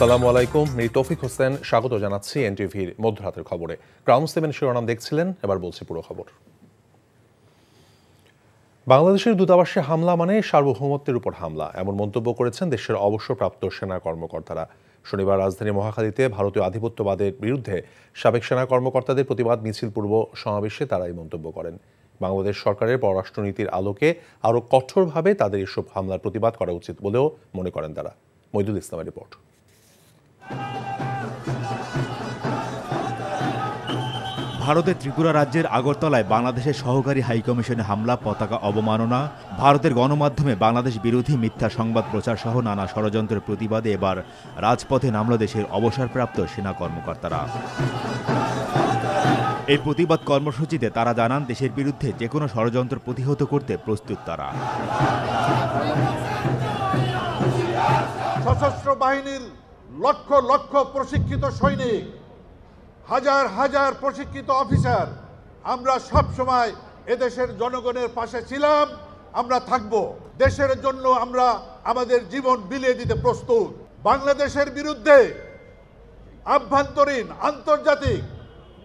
আসসালামু আলাইকুম। তৌফিক হোসেন স্বাগত জানাচ্ছি এনটিভির মধ্যরাতের খবরে। ক্রাউন 7 শিরোনাম দেখছিলেন, এবার বলছি পুরো খবর। বাংলাদেশের দূতাবাসে হামলা মানে সার্বভৌমত্বের উপর হামলা, এমন মন্তব্য করেছেন দেশের অবসরপ্রাপ্ত সেনা কর্মকর্তারা। শনিবার রাজধানী মহাখালীতে ভারতীয় আধিপত্যবাদের বিরুদ্ধে সাবেক সেনা কর্মকর্তাদের প্রতিবাদ মিছিল পূর্ব সমাবেশে তারা এই মন্তব্য করেন। বাংলাদেশ সরকারের পররাষ্ট্রনীতির আলোকে আরও কঠোরভাবে তাদের এসব হামলার প্রতিবাদ করা উচিত বলেও মনে করেন তারা। মইদুল ইসলামের রিপোর্ট। ভারতের ত্রিপুরা রাজ্যের আগরতলায় বাংলাদেশের সহকারী হাইকমিশনে হামলা, পতাকা অবমাননা, ভারতের গণমাধ্যমে বাংলাদেশ বিরোধী মিথ্যা সংবাদ প্রচার সহ নানা ষড়যন্ত্রের প্রতিবাদে এবার রাজপথে নামল দেশের অবসরপ্রাপ্ত সেনা কর্মকর্তারা। এই প্রতিবাদ কর্মসূচিতে তারা জানান, দেশের বিরুদ্ধে যে কোনো ষড়যন্ত্র প্রতিহত করতে প্রস্তুত তারা। সশস্ত্র বাহিনীর লক্ষ লক্ষ প্রশিক্ষিত সৈনিক, হাজার হাজার প্রশিক্ষিত অফিসার, আমরা সব সময় এদেশের জনগণের পাশে ছিলাম, আমরা থাকব। দেশের জন্য আমরা আমাদের জীবন বিলিয়ে দিতে প্রস্তুত। বাংলাদেশের বিরুদ্ধে আভ্যন্তরীণ, আন্তর্জাতিক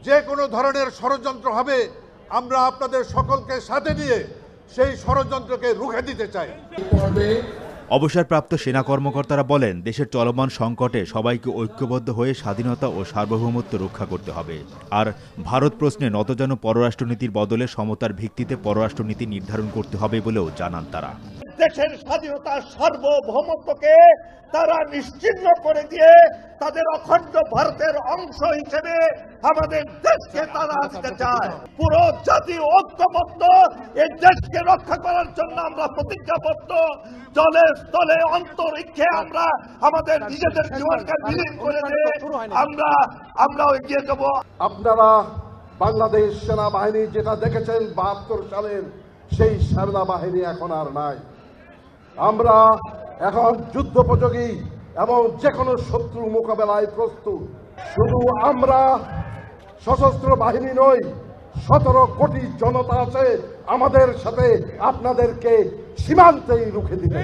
যে কোনো ধরনের ষড়যন্ত্র হবে, আমরা আপনাদের সকলকে সাথে নিয়ে সেই ষড়যন্ত্রকে রুখে দিতে চাই। অবসরপ্রাপ্ত সেনা কর্মকর্তারা বলেন, দেশের চলমান সংকটে সবাইকে ঐক্যবদ্ধ হয়ে স্বাধীনতা ও সার্বভৌমত্ব রক্ষা করতে হবে। আর ভারত প্রশ্নে নতজানু পররাষ্ট্রনীতির বদলে সমতার ভিত্তিতে পররাষ্ট্রনীতি নির্ধারণ করতে হবে বলেও জানান তারা। দেশের স্বাধীনতা, সার্বভৌমত্বকে তারা নিশ্চিহ্ন করে দিয়ে তাদের অখণ্ড ভারতের অংশ হিসেবে আমাদের দেশকে তারা আনতে চায়। পুরো জাতি ঐক্যবদ্ধ, এই দেশকে রক্ষা করার জন্য আমরা প্রতিজ্ঞাবদ্ধ। জলে স্থলে অন্তরিক্ষে আমরা আমাদের নিজেদের জীবনকে বিলীন করে দিয়ে আমরা এগিয়ে যাব। আপনারা বাংলাদেশ সেনাবাহিনী যেটা দেখেছেন ৭২ সালের, সেই সেনাবাহিনী এখন আর নাই। আমরা এখন যুদ্ধোপযোগী এবং যে কোনো শত্রু মোকাবেলায় প্রস্তুত। শুধু আমরা সশস্ত্র বাহিনী নই, ১৭ কোটি জনতা আছে আমাদের সাথে, আপনাদেরকে সীমান্তেই রুখে দিবে।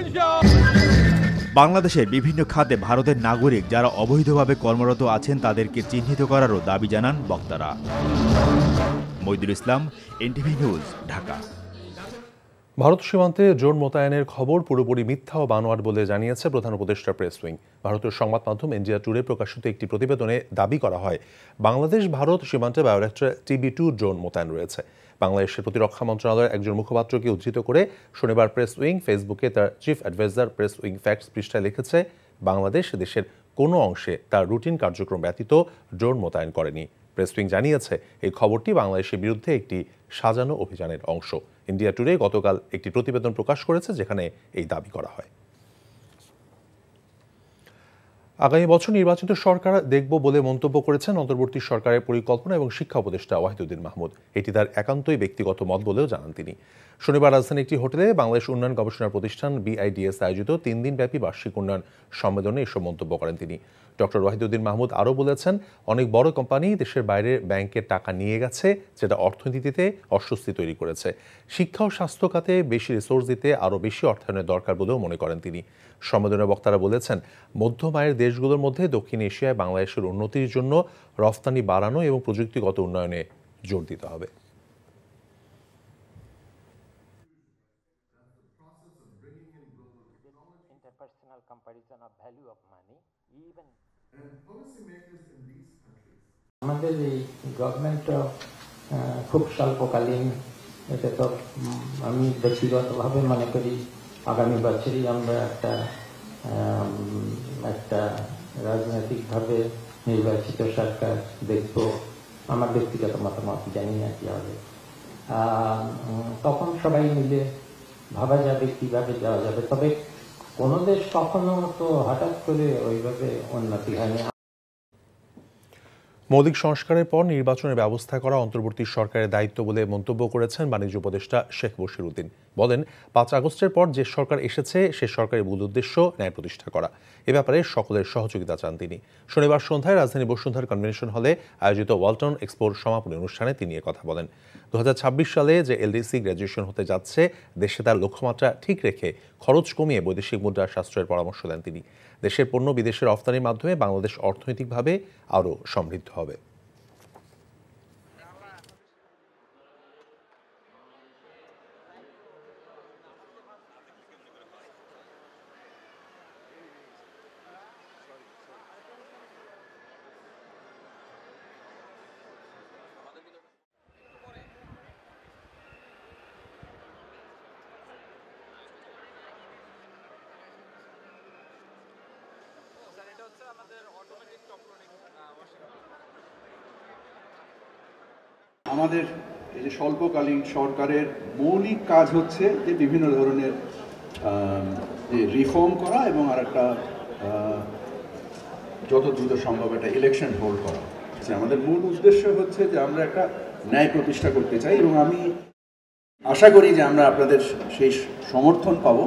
বাংলাদেশের বিভিন্ন খাতে ভারতের নাগরিক যারা অবৈধভাবে কর্মরত আছেন তাদেরকে চিহ্নিত করারও দাবি জানান বক্তারা। মইদুল ইসলাম, এনটিভি নিউজ, ঢাকা। ভারত সীমান্তে ড্রোন মোতায়েনের খবর পুরোপুরি মিথ্যা ও বানোয়াট বলে জানিয়েছে প্রধান উপদেষ্টা প্রেস উইং। ভারতীয় সংবাদ মাধ্যম ইন্ডিয়া টুডে প্রকাশিত একটি প্রতিবেদনে দাবি করা হয়, বাংলাদেশ ভারত সীমান্তে বায়োরেক্টর TB2 ড্রোন মোতায়েন রয়েছে। বাংলাদেশের প্রতিরক্ষা মন্ত্রণালয়ের একজন মুখপাত্রকে উদ্ধৃত করে শনিবার প্রেস উইং ফেসবুকে তার chief adviser press wing facts পৃষ্ঠায় লিখেছে, বাংলাদেশ দেশের কোনো অংশে তার রুটিন কার্যক্রম ব্যতীত ড্রোন মোতায়েন করেনি। প্রেস উইং জানিয়েছে, এই খবরটি বাংলাদেশের বিরুদ্ধে একটি সাজানো অভিযানের অংশ। ইন্ডিয়া টুডে গতকাল একটি প্রতিবেদন প্রকাশ করেছে, যেখানে এই দাবি করা হয়। আগামী বছর নির্বাচিত সরকার দেখব বলে মন্তব্য করেছেন অন্তর্বর্তী সরকারের পরিকল্পনা এবং শিক্ষা উপদেষ্টা ওয়াহিদুদ্দিন মাহমুদ। এটি তার একান্তই ব্যক্তিগত মত বলেও জানান তিনি। শনিবার রাজধানীর একটি হোটেলে বাংলাদেশ উন্নয়ন গবেষণা প্রতিষ্ঠান BIDS আয়োজিত ৩ দিনব্যাপী বার্ষিক উন্নয়ন সম্মেলনে এসব মন্তব্য করেন তিনি। ডক্টর ওয়াহিদুদ্দিন মাহমুদ আরও বলেছেন, অনেক বড় কোম্পানি দেশের বাইরে ব্যাংকের টাকা নিয়ে গেছে, যেটা অর্থনীতিতে অস্বস্তি তৈরি করেছে। শিক্ষা ও স্বাস্থ্য খাতে বেশি রিসোর্স দিতে আরও বেশি অর্থায়নের দরকার বলেও মনে করেন তিনি। সম্মেলনের বক্তারা বলেছেন, মধ্যম আয়ের দেশগুলোর মধ্যে দক্ষিণ এশিয়ায় বাংলাদেশের উন্নতির জন্য রফতানি বাড়ানো এবং প্রযুক্তিগত উন্নয়নে জোর দিতে হবে। আমাদের এই গভর্নমেন্ট খুব স্বল্পকালীন, এটা তো আমি ব্যক্তিগতভাবে মনে করি আগামী বছরই আমরা একটা রাজনৈতিকভাবে নির্বাচিত সরকার দেখব। আমার ব্যক্তিগত মতামত, জানি না কি হবে। তখন সবাই মিলে ভাবা যাবে কিভাবে যাওয়া যাবে। তবে কোনো দেশ কখনো তো হঠাৎ করে ওইভাবে উন্নতি হয়নি। মৌলিক সংস্কারের পর নির্বাচনের ব্যবস্থা করা অন্তর্বর্তী সরকারের দায়িত্ব বলে মন্তব্য করেছেন বাণিজ্য উপদেষ্টা শেখ বশির উদ্দিন। বলেন, ৫ আগস্টের পর যে সরকার এসেছে সে সরকারের মূল উদ্দেশ্য ন্যায় প্রতিষ্ঠা করা। এ ব্যাপারে সকলের সহযোগিতা চান তিনি। শনিবার সন্ধ্যায় রাজধানী বসুন্ধরা কনভেনশন হলে আয়োজিত ওয়ালটন এক্সপোর সমাপনী অনুষ্ঠানে তিনি কথা বলেন। 2026 সালে যে এলডিসি গ্র্যাজুয়েশন হতে যাচ্ছে দেশে তার লক্ষ্যমাত্রা ঠিক রেখে খরচ কমিয়ে বৈদেশিক মুদ্রা সাশ্রয়ের পরামর্শ দেন তিনি। দেশের পণ্য বিদেশে রফতানির মাধ্যমে বাংলাদেশ অর্থনৈতিকভাবে আরও সমৃদ্ধ হবে। আমাদের এই যে স্বল্পকালীন সরকারের মৌলিক কাজ হচ্ছে যে বিভিন্ন ধরনের যে রিফর্ম করা এবং আর একটা যত দ্রুত সম্ভব একটা ইলেকশন হোল্ড করা। আমাদের মূল উদ্দেশ্য হচ্ছে যে আমরা একটা ন্যায় প্রতিষ্ঠা করতে চাই এবং আমি আশা করি যে আমরা আপনাদের সেই সমর্থন পাবো।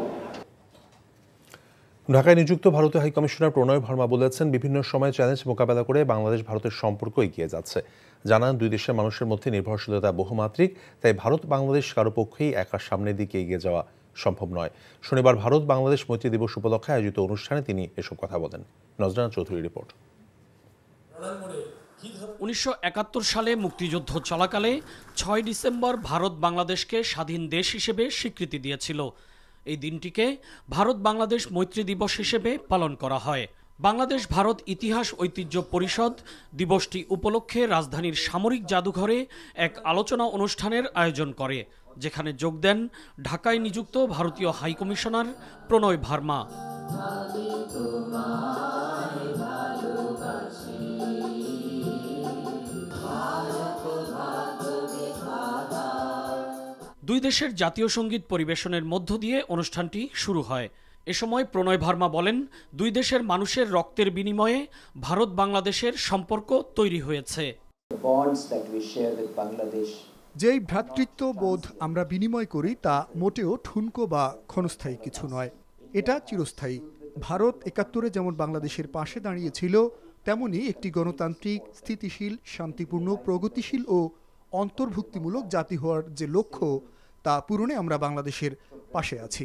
ঢাকায় নিযুক্ত ভারতীয় হাইকমিশনার প্রণয় ভার্মা বলেছেন, বিভিন্ন সময় চ্যালেঞ্জ মোকাবেলা করে বাংলাদেশ ভারতের সম্পর্ক এগিয়ে যাচ্ছে। জানান, দুই দেশের মানুষের মধ্যে নির্ভরশীলতা বহুমাত্রিক, তাই ভারত বাংলাদেশ কারো পক্ষেই একা সামনের দিকে এগিয়ে যাওয়া সম্ভব নয়। শনিবার ভারত বাংলাদেশ মৈত্রী দিবস উপলক্ষে আয়োজিত অনুষ্ঠানে তিনি এসব কথা বলেন। নজরানা চৌধুরী রিপোর্ট। 1971 সালে মুক্তিযুদ্ধ চলাকালে 6 ডিসেম্বর ভারত বাংলাদেশকে স্বাধীন দেশ হিসেবে স্বীকৃতি দিয়েছিল। এই দিনটিকে ভারত বাংলাদেশ মৈত্রী দিবস হিসেবে পালন করা হয়। বাংলাদেশ ভারত ইতিহাস ঐতিহ্য পরিষদ দিবসটি উপলক্ষে রাজধানীর সামরিক জাদুঘরে এক আলোচনা অনুষ্ঠানের আয়োজন করে, যেখানে যোগ দেন ঢাকায় নিযুক্ত ভারতীয় হাইকমিশনার প্রণয় ভার্মা। দুই দেশের জাতীয় সঙ্গীত পরিবেশনের মধ্য দিয়ে অনুষ্ঠানটি শুরু হয়। এ সময় প্রণয় ভার্মা বলেন, দুই দেশের মানুষের রক্তের বিনিময়ে ভারত বাংলাদেশের সম্পর্ক তৈরি হয়েছে। যেই ভ্রাতৃত্ব বোধ আমরা বিনিময় করি তা মোটেও ঠুনকো বা ক্ষণস্থায়ী কিছু নয়, এটা চিরস্থায়ী। ভারত 71-এ যেমন বাংলাদেশের পাশে দাঁড়িয়েছিল, তেমনি একটি গণতান্ত্রিক, স্থিতিশীল, শান্তিপূর্ণ, প্রগতিশীল ও অন্তর্ভুক্তিমূলক জাতি হওয়ার যে লক্ষ্য, তা পূরণে আমরা বাংলাদেশের পাশে আছি।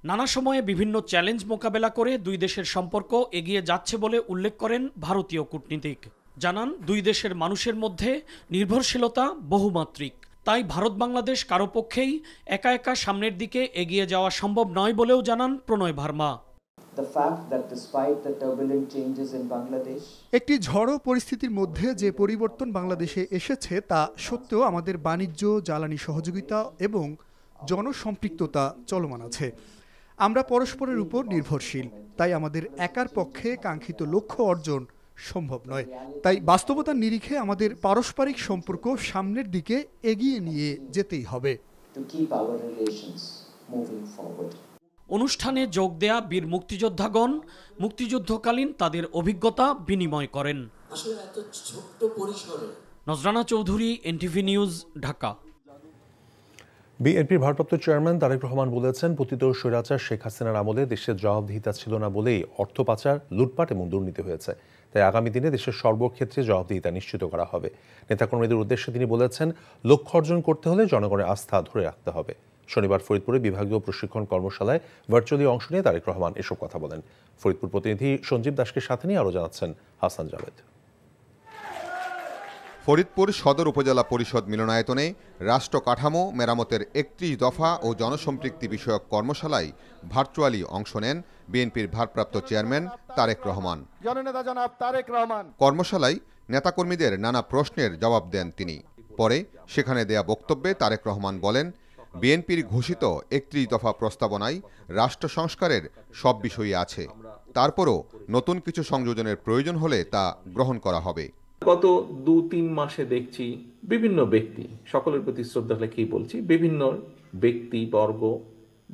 নানা সময়ে বিভিন্ন চ্যালেঞ্জ মোকাবেলা করে দুই দেশের সম্পর্ক এগিয়ে যাচ্ছে বলে উল্লেখ করেন ভারতীয় কূটনীতিক। জানান, দুই দেশের মানুষের মধ্যে নির্ভরশীলতা বহুমাত্রিক, তাই ভারত বাংলাদেশ কারো পক্ষেই একা একা সামনের দিকে এগিয়ে যাওয়া সম্ভব নয় বলেও জানান প্রণয় ভার্মা। একটি ঝড়ো পরিস্থিতির মধ্যে যে পরিবর্তন বাংলাদেশে এসেছে তা সত্ত্বেও আমাদের বাণিজ্য, জ্বালানি সহযোগিতা এবং জনসম্পৃক্ততা চলমান আছে। আমরা পরস্পরের উপর নির্ভরশীল, তাই আমাদের একার পক্ষে কাঙ্ক্ষিত লক্ষ্য অর্জন সম্ভব নয়। তাই বাস্তবতার নিরিখে আমাদের পারস্পরিক সম্পর্ক সামনের দিকে এগিয়ে নিয়ে যেতেই হবে। অনুষ্ঠানে যোগ দেয়া বীর মুক্তিযোদ্ধাগণ মুক্তিযুদ্ধকালীন তাদের অভিজ্ঞতা বিনিময় করেন। নজরানা চৌধুরী, এনটিভি নিউজ, ঢাকা। বিএনপির ভারপ্রাপ্ত চেয়ারম্যান তারেক রহমান বলেছেন, পতিত স্বৈরাচার শেখ হাসিনার আমলে দেশের জবাবদিহিতা ছিল না বলেই অর্থ পাচার, লুটপাট এবং দুর্নীতি হয়েছে। তাই আগামী দিনে দেশের সর্বক্ষেত্রে জবাবদিহিতা নিশ্চিত করা হবে। নেতাকর্মীদের উদ্দেশ্যে তিনি বলেছেন, লক্ষ্য অর্জন করতে হলে জনগণের আস্থা ধরে রাখতে হবে। শনিবার ফরিদপুরে বিভাগীয় প্রশিক্ষণ কর্মশালায় ভার্চুয়ালি অংশ নিয়ে তারেক রহমান এসব কথা বলেন। ফরিদপুর প্রতিনিধি সঞ্জীব দাসকে সাথে নিয়ে আরও জানাচ্ছেন হাসান জাভেদ। ফরিদপুর সদর উপজেলা পরিষদ মিলনায়তনে রাষ্ট্র কাঠামো মেরামতের 31 দফা ও জনসম্পৃক্তি বিষয়ক কর্মশালায় ভার্চুয়ালি অংশ নেন বিএনপির ভারপ্রাপ্ত চেয়ারম্যান তারেক রহমান। কর্মশালায় নেতাকর্মীদের নানা প্রশ্নের জবাব দেন তিনি। পরে সেখানে দেয়া বক্তব্যে তারেক রহমান বলেন, বিএনপির ঘোষিত 31 দফা প্রস্তাবনায় রাষ্ট্র সংস্কারের সব বিষয়ই আছে, তারপরও নতুন কিছু সংযোজনের প্রয়োজন হলে তা গ্রহণ করা হবে। গত 2-3 মাসে দেখছি বিভিন্ন ব্যক্তি, সকলের প্রতি শ্রদ্ধা রেখেই বলছি, বিভিন্ন ব্যক্তি বর্গ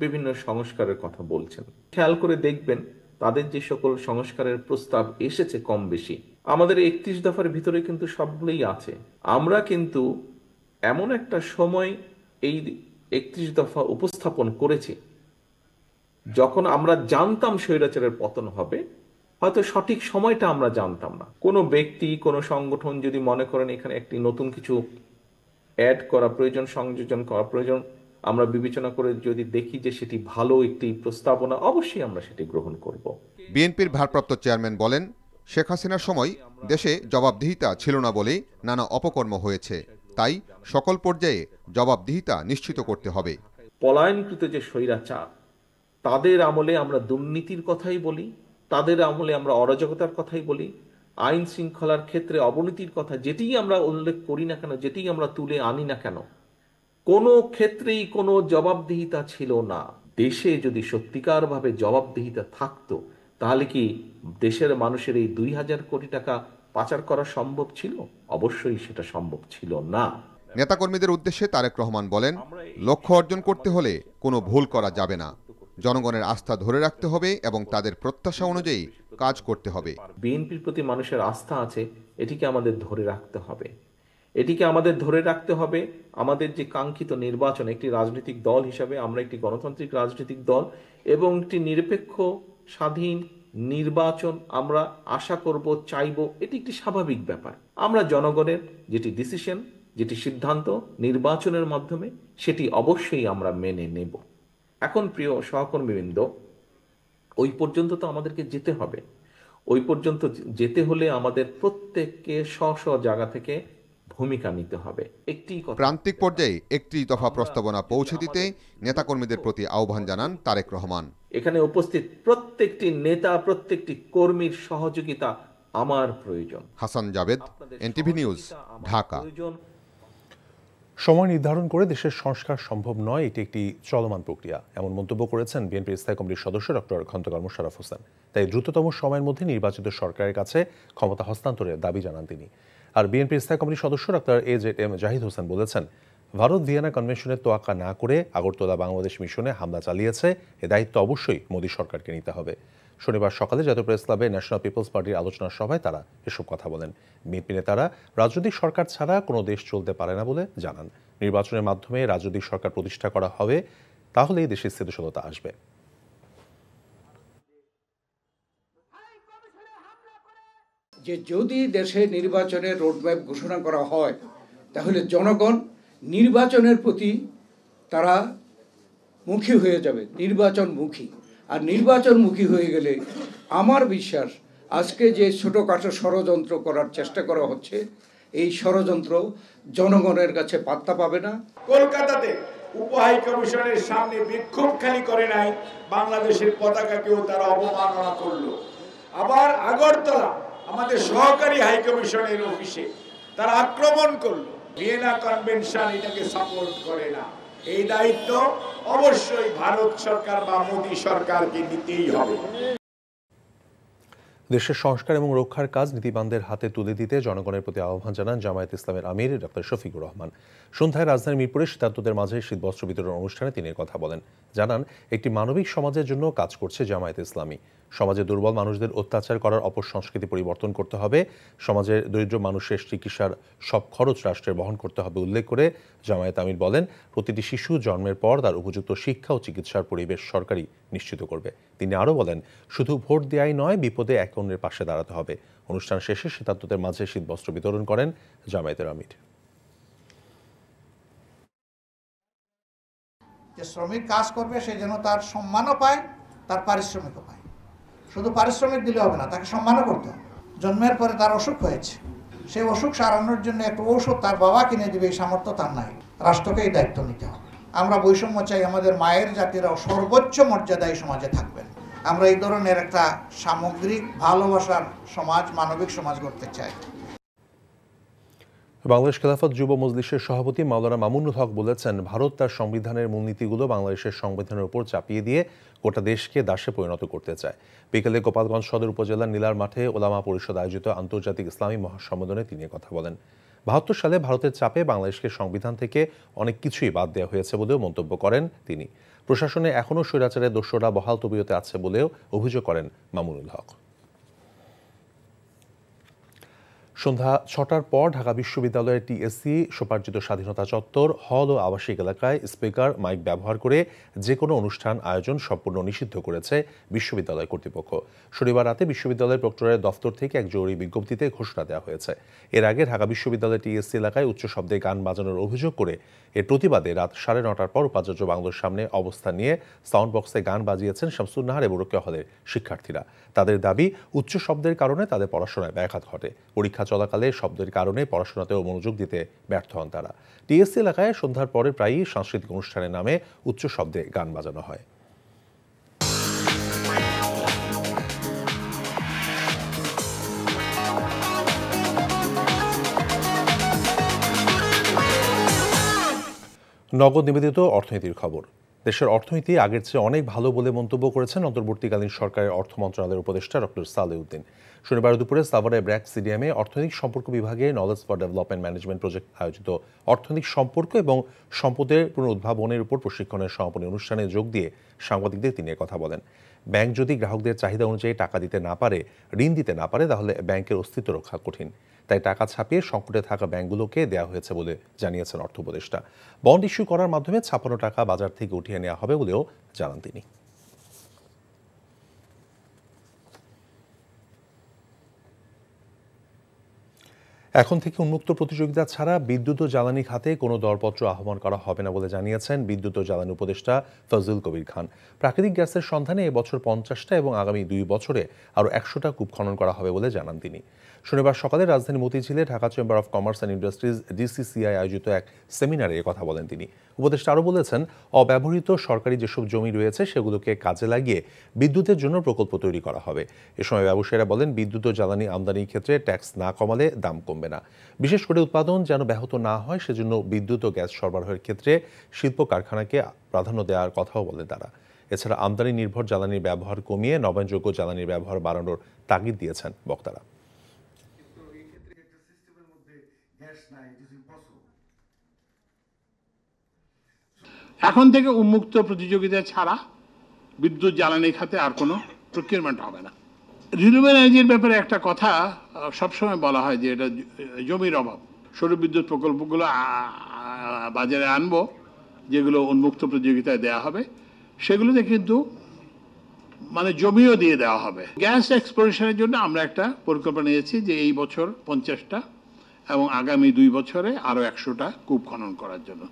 বিভিন্ন সংস্কারের কথা বলছেন। খেয়াল করে দেখবেন তাদের যে সকল সংস্কারের প্রস্তাব এসেছে কম বেশি আমাদের 31 দফার ভিতরে কিন্তু সবগুলোই আছে। আমরা কিন্তু এমন একটা সময় এই 31 দফা উপস্থাপন করেছি যখন আমরা জানতাম স্বৈরাচারের পতন হবে, হয়তো সঠিক সময়টা আমরা জানতাম না। কোনো ব্যক্তি, কোনো সংগঠন যদি মনে করেন এখানে একটি নতুন কিছু অ্যাড করা প্রয়োজন, সংযোজন করা প্রয়োজন, আমরা বিবেচনা করে যদি দেখি যে সেটি ভালো একটি প্রস্তাবনা, অবশ্যই আমরা সেটি গ্রহণ করব। বিএনপির ভারপ্রাপ্ত চেয়ারম্যান বলেন, শেখ হাসিনার সময় দেশে জবাবদিহিতা ছিল না বলেই নানা অপকর্ম হয়েছে, তাই সকল পর্যায়ে জবাবদিহিতা নিশ্চিত করতে হবে। পলায়নকৃত যে স্বৈরাচার, তাদের আমলে আমরা দুর্নীতির কথাই বলি, তাদের আমলে আমরা অরাজকতার কথাই বলি, আইন শৃঙ্খলার ক্ষেত্রে অবনতির কথা যেটিই আমরা উল্লেখ করি না কেন, যেটিই আমরা তুলে আনি না কেন, কোনো ক্ষেত্রেই কোনো জবাবদিহিতা ছিল না। দেশে যদি সত্যিকারভাবে জবাবদিহিতা থাকতো, তাহলে কি দেশের মানুষের এই 2000 কোটি টাকা পাচার করা সম্ভব ছিল? অবশ্যই সেটা সম্ভব ছিল না। নেতাকর্মীদের উদ্দেশ্যে তারেক রহমান বলেন, লক্ষ্য অর্জন করতে হলে কোনো ভুল করা যাবে না। জনগণের আস্থা ধরে রাখতে হবে এবং তাদের প্রত্যাশা অনুযায়ী কাজ করতে হবে। বিএনপির প্রতি মানুষের আস্থা আছে, এটিকে আমাদের ধরে রাখতে হবে। এটিকে আমাদের ধরে রাখতে হবে। আমাদের যে কাঙ্ক্ষিত নির্বাচন, একটি রাজনৈতিক দল হিসাবে আমরা একটি গণতান্ত্রিক রাজনৈতিক দল এবং একটি নিরপেক্ষ স্বাধীন নির্বাচন আমরা আশা করব, চাইব, এটি একটি স্বাভাবিক ব্যাপার। আমরা জনগণের যেটি ডিসিশন, যেটি সিদ্ধান্ত নির্বাচনের মাধ্যমে, সেটি অবশ্যই আমরা মেনে নেব। এখন প্রিয় সহকর্মীবৃন্দ, ওই পর্যন্ত তো আমাদেরকে যেতে হবে। ওই পর্যন্ত যেতে হলে আমাদের প্রত্যেককে স্ব জায়গা থেকে ভূমিকা নিতে হবে। একটি প্রান্তিক পর্যায়ে একটি দফা প্রস্তাবনা পৌঁছে দিতে নেতাকর্মীদের প্রতি আহ্বান জানান তারেক রহমান। এখানে উপস্থিত প্রত্যেকটি নেতা, প্রত্যেকটি কর্মীর সহযোগিতা আমার প্রয়োজন। Hasan Javed, NTV news, Dhaka. সময় নির্ধারণ করে দেশের সংস্কার সম্ভব নয়, এটি একটি চলমান প্রক্রিয়া, এমন মন্তব্য করেছেন বিএনপির স্থায়ী কমিটির সদস্য ডক্টর খন্দকার মোশাররফ হোসেন। তাই দ্রুততম সময়ের মধ্যে নির্বাচিত সরকারের কাছে ক্ষমতা হস্তান্তরের দাবি জানান তিনি। আর বিএনপির স্থায়ী কমিটির সদস্য ডক্টর AJM জাহিদ হোসেন বলেছেন, ভারত ভিয়েনা কনভেনশনের তোয়াক্কা না করে আগরতলা বাংলাদেশ মিশনে হামলা চালিয়েছে, এ দায়িত্ব অবশ্যই মোদী সরকারকে নিতে হবে। শনিবার সকালে জাতীয় প্রেস ক্লাবে ন্যাশনাল পিপলস পার্টির আলোচনা সভায় তারা এসব কথা বলেন। বিএনপি নেতারা রাজনৈতিক সরকার ছাড়া কোনো দেশ চলতে পারে না বলে জানান। নির্বাচনের মাধ্যমে রাজনৈতিক সরকার প্রতিষ্ঠা করা হবে, তাহলেই দেশে স্থিতিশীলতা আসবে। যে যদি দেশে নির্বাচনের রোডম্যাপ ঘোষণা করা হয়, তাহলে জনগণ নির্বাচনের প্রতি তারা মুখী হয়ে যাবে, নির্বাচনমুখী। আর নির্বাচনমুখী হয়ে গেলে আমার বিশ্বাস আজকে যে ছোটোখাটো ষড়যন্ত্র করার চেষ্টা করা হচ্ছে, এই ষড়যন্ত্র জনগণের কাছে পাত্তা পাবে না। কলকাতাতে উপহাই কমিশনের সামনে বিক্ষোভ খালি করে নাই, বাংলাদেশের পতাকাকেও তারা অবমাননা করলো। আবার আগরতলা আমাদের সহকারী হাই কমিশনের অফিসে তারা আক্রমণ করলো। ভিয়েনা কনভেনশন এটাকে সাপোর্ট করে না। এই দায়িত্ব অবশ্যই ভারত সরকার বা মোদী সরকারকে নিতেই হবে। দেশের সংস্কার এবং রক্ষার কাজ নীতিবানদের হাতে তুলে দিতে জনগণের প্রতি আহ্বান জানান জামায়াত ইসলামের আমির ডক্টর শফিকুর রহমান। সন্ধ্যায় রাজধানীর মিরপুরে শীতার্তদের মাঝে শীতবস্ত্র বিতরণ অনুষ্ঠানে তিনি কথা বলেন। জানান, একটি মানবিক সমাজের জন্য কাজ করছে জামায়াত ইসলামী। সমাজে দুর্বল মানুষদের অত্যাচার করার অপসংস্কৃতি পরিবর্তন করতে হবে। সমাজের দরিদ্র মানুষের চিকিৎসার সব খরচ রাষ্ট্রের বহন করতে হবে উল্লেখ করে জামায়াত আমির বলেন, প্রতিটি শিশু জন্মের পর তার উপযুক্ত শিক্ষা ও চিকিৎসার পরিবেশ সরকারই নিশ্চিত করবে। তিনি আরও বলেন, শুধু ভোট দেয়াই নয়, বিপদে একে অন্যের পাশে দাঁড়াতে হবে। অনুষ্ঠান শেষে শীতার্তদের মাঝে শীতবস্ত্র বিতরণ করেন জামায়াতের আমির। যে শ্রমিক কাজ করবে সে যেন তার সম্মানও পায়, তার পারিশ্রমিকও পায়। শুধু পারিশ্রমিক দিলে হবে না, তাকে সম্মানও করতে হবে। জন্মের পরে তার অসুখ হয়েছে, সেই অসুখ সারানোর জন্য একটা ঔষধ তার বাবা কিনে দেবে, এই সামর্থ্য তার নাই। রাষ্ট্রকে এই দায়িত্ব নিতে হবে। আমরা বৈষম্য চাই, আমাদের মায়ের জাতিরাও সর্বোচ্চ মর্যাদায় সমাজে থাকবেন। আমরা এই ধরনের একটা সামগ্রিক ভালোবাসার সমাজ, মানবিক সমাজ গড়তে চাই। বাংলাদেশ খেলাফত যুব মজলিসের সভাপতি মাওলানা মামুনুল হক বলেছেন, ভারত তার সংবিধানের মূলনীতিগুলো বাংলাদেশের সংবিধানের উপর চাপিয়ে দিয়ে গোটা দেশকে দাসে পরিণত করতে চায়। বিকেলে গোপালগঞ্জ সদর উপজেলার নীলার মাঠে ওলামা পরিষদ আয়োজিত আন্তর্জাতিক ইসলামী মহাসম্মেলনে তিনি কথা বলেন। ৭২ সালে ভারতের চাপে বাংলাদেশকে সংবিধান থেকে অনেক কিছুই বাদ দেওয়া হয়েছে বলেও মন্তব্য করেন তিনি। প্রশাসনে এখনও স্বৈরাচারের দোসররা বহাল তবিয়তে আছে বলেও অভিযোগ করেন মামুনুল হক। সন্ধ্যা ৬টার পর ঢাকা বিশ্ববিদ্যালয়ের টিএসসি স্বোপার্জিত স্বাধীনতা চত্বর, হল ও আবাসিক এলাকায় স্পিকার, মাইক ব্যবহার করে যে কোনো অনুষ্ঠান আয়োজন সম্পূর্ণ নিষিদ্ধ করেছে বিশ্ববিদ্যালয় কর্তৃপক্ষ। শনিবার রাতে বিশ্ববিদ্যালয়ের প্রক্টরের দফতর থেকে এক জরুরি বিজ্ঞপ্তিতে ঘোষণা দেওয়া হয়েছে। এর আগে ঢাকা বিশ্ববিদ্যালয়ের টিএসসি এলাকায় উচ্চ শব্দে গান বাজানোর অভিযোগ করে এর প্রতিবাদে রাত ৯:৩০টার পর উপাচার্য বাংলোর সামনে অবস্থান নিয়ে সাউন্ড বক্সে গান বাজিয়েছেন শামসুন নাহার এবং রোকেয়া হলের শিক্ষার্থীরা। তাদের দাবি, উচ্চ শব্দের কারণে তাদের পড়াশোনায় ব্যাঘাত ঘটে। পরীক্ষা চলাকালে শব্দের কারণে পড়াশোনাতেও মনোযোগ দিতে ব্যর্থ হন তারা। টিএসসি এলাকায় সন্ধ্যার পরে প্রায়ই সাংস্কৃতিক অনুষ্ঠানের নামে উচ্চ শব্দে গান বাজানো হয়। নগদ নিবেদিত অর্থনীতির খবর। দেশের অর্থনীতি আগের চেয়ে অনেক ভালো বলে মন্তব্য করেছেন অন্তর্বর্তীকালীন সরকারের অর্থ মন্ত্রণালয়ের উপদেষ্টা ডক্টর সালেউদ্দিন। শনিবার দুপুরে সাভারের ব্র্যাক স্টেডিয়ামে অর্থনৈতিক সম্পর্ক বিভাগে knowledge for development management project আয়োজিত অর্থনৈতিক সম্পর্ক এবং সম্পদের পুনরুদ্ভাবনের উপর প্রশিক্ষণের সমাপনী অনুষ্ঠানে যোগ দিয়ে সাংবাদিকদের তিনি কথা বলেন। ব্যাংক যদি গ্রাহকদের চাহিদা অনুযায়ী টাকা দিতে না পারে, ঋণ দিতে না পারে, তাহলে ব্যাংকের অস্তিত্ব রক্ষা কঠিন। তাই টাকা ছাপিয়ে সংকটে থাকা ব্যাংকগুলোকে দেওয়া হয়েছে বলে জানিয়েছেন অর্থ উপদেষ্টা। বন্ড ইস্যু করার মাধ্যমে ছাপানো টাকা বাজার থেকে উঠিয়ে নেওয়া হবে বলেও জানান তিনি। এখন থেকে উন্মুক্ত প্রতিযোগিতা ছাড়া বিদ্যুৎ ও জ্বালানি খাতে কোনো দরপত্র আহ্বান করা হবে না বলে জানিয়েছেন বিদ্যুৎ ও জ্বালানি উপদেষ্টা ফজলুল কবির খান। প্রাকৃতিক গ্যাসের সন্ধানে এবছর ৫০টা এবং আগামী ২ বছরে আরও ১০০টা কূপ খনন করা হবে বলে জানান তিনি। শনিবার সকালে রাজধানী মতিঝিলে Dhaka chamber of commerce and industries DCCI আয়োজিত এক সেমিনারে কথা বলেন তিনি। উপদেষ্টা আরও বলেছেন, অব্যবহৃত সরকারি যেসব জমি রয়েছে সেগুলোকে কাজে লাগিয়ে বিদ্যুতের জন্য প্রকল্প তৈরি করা হবে। এ সময় ব্যবসায়ীরা বলেন, বিদ্যুৎ ও জ্বালানি আমদানির ক্ষেত্রে ট্যাক্স না কমালে দাম কমবে না। বিশেষ করে উৎপাদন যেন ব্যাহত না হয় সেজন্য বিদ্যুৎ ও গ্যাস সরবরাহের ক্ষেত্রে শিল্প কারখানাকে প্রাধান্য দেওয়ার কথাও বলেন তারা। এছাড়া আমদানি নির্ভর জ্বালানির ব্যবহার কমিয়ে নবায়নযোগ্য জ্বালানির ব্যবহার বাড়ানোর তাগিদ দিয়েছেন বক্তারা। এখন থেকে উন্মুক্ত প্রতিযোগিতা ছাড়া বিদ্যুৎ জ্বালানি খাতে আর কোনো প্রকিউরমেন্ট হবে না। রিনিউয়েবল এনার্জির ব্যাপারে একটা কথা সবসময় বলা হয় যে এটা জমির অভাব। সৌর বিদ্যুৎ প্রকল্পগুলো বাজারে আনবো, যেগুলো উন্মুক্ত প্রতিযোগিতায় দেওয়া হবে, সেগুলোতে কিন্তু মানে জমিও দিয়ে দেওয়া হবে। গ্যাস এক্সপ্লোরেশনের জন্য আমরা একটা পরিকল্পনা নিয়েছি যে এই বছর ৫০টা এবং আগামী ২ বছরে আরও ১০০টা কূপ খনন করার জন্য।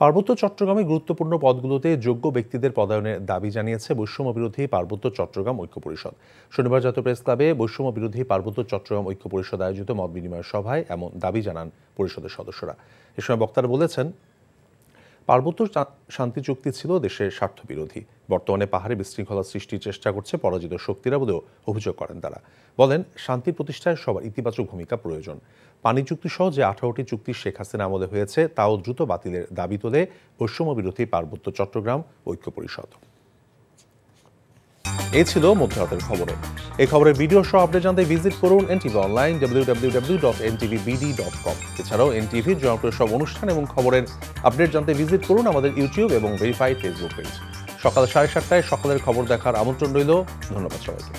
পার্বত্য চট্টগ্রামে গুরুত্বপূর্ণ পদগুলোতে যোগ্য ব্যক্তিদের পদায়নের দাবি জানিয়েছে বৈষম্য বিরোধী পার্বত্য চট্টগ্রাম ঐক্য পরিষদ। শনিবার জাতীয় প্রেস ক্লাবে বৈষম্য বিরোধী পার্বত্য চট্টগ্রাম ঐক্য পরিষদ আয়োজিত মত বিনিময় সভায় এমন দাবি জানান পরিষদের সদস্যরা। এ সময় বক্তারা বলেছেন, পার্বত্য শান্তি চুক্তি ছিল দেশের স্বার্থ বিরোধী। বর্তমানে পাহাড়ে বিশৃঙ্খলা সৃষ্টির চেষ্টা করছে পরাজিত শক্তিরা বলেও অভিযোগ করেন তারা। বলেন, শান্তি প্রতিষ্ঠায় সবার ইতিবাচক ভূমিকা প্রয়োজন। পানি চুক্তি সহ যে 18টি চুক্তি শেখ হাসিনা আমলে হয়েছে তাও দ্রুত বাতিলের দাবি তোলে বৈষম্য বিরোধী পার্বত্য চট্টগ্রাম ঐক্য পরিষদ। এই ছিল মধ্যরাতের খবরে। এই খবরের ভিডিও সহ আপডেট জানতে ভিজিট করুন এনটিভি অনলাইন www.ntvbd.com। এছাড়াও এনটিভির জনপ্রিয় সব অনুষ্ঠান এবং খবরের আপডেট জানতে ভিজিট করুন আমাদের ইউটিউব এবং ভেরিফাইড ফেসবুক পেজ। সকাল 7:30টায় সকালের খবর দেখার আমন্ত্রণ রইল। ধন্যবাদ সবাইকে।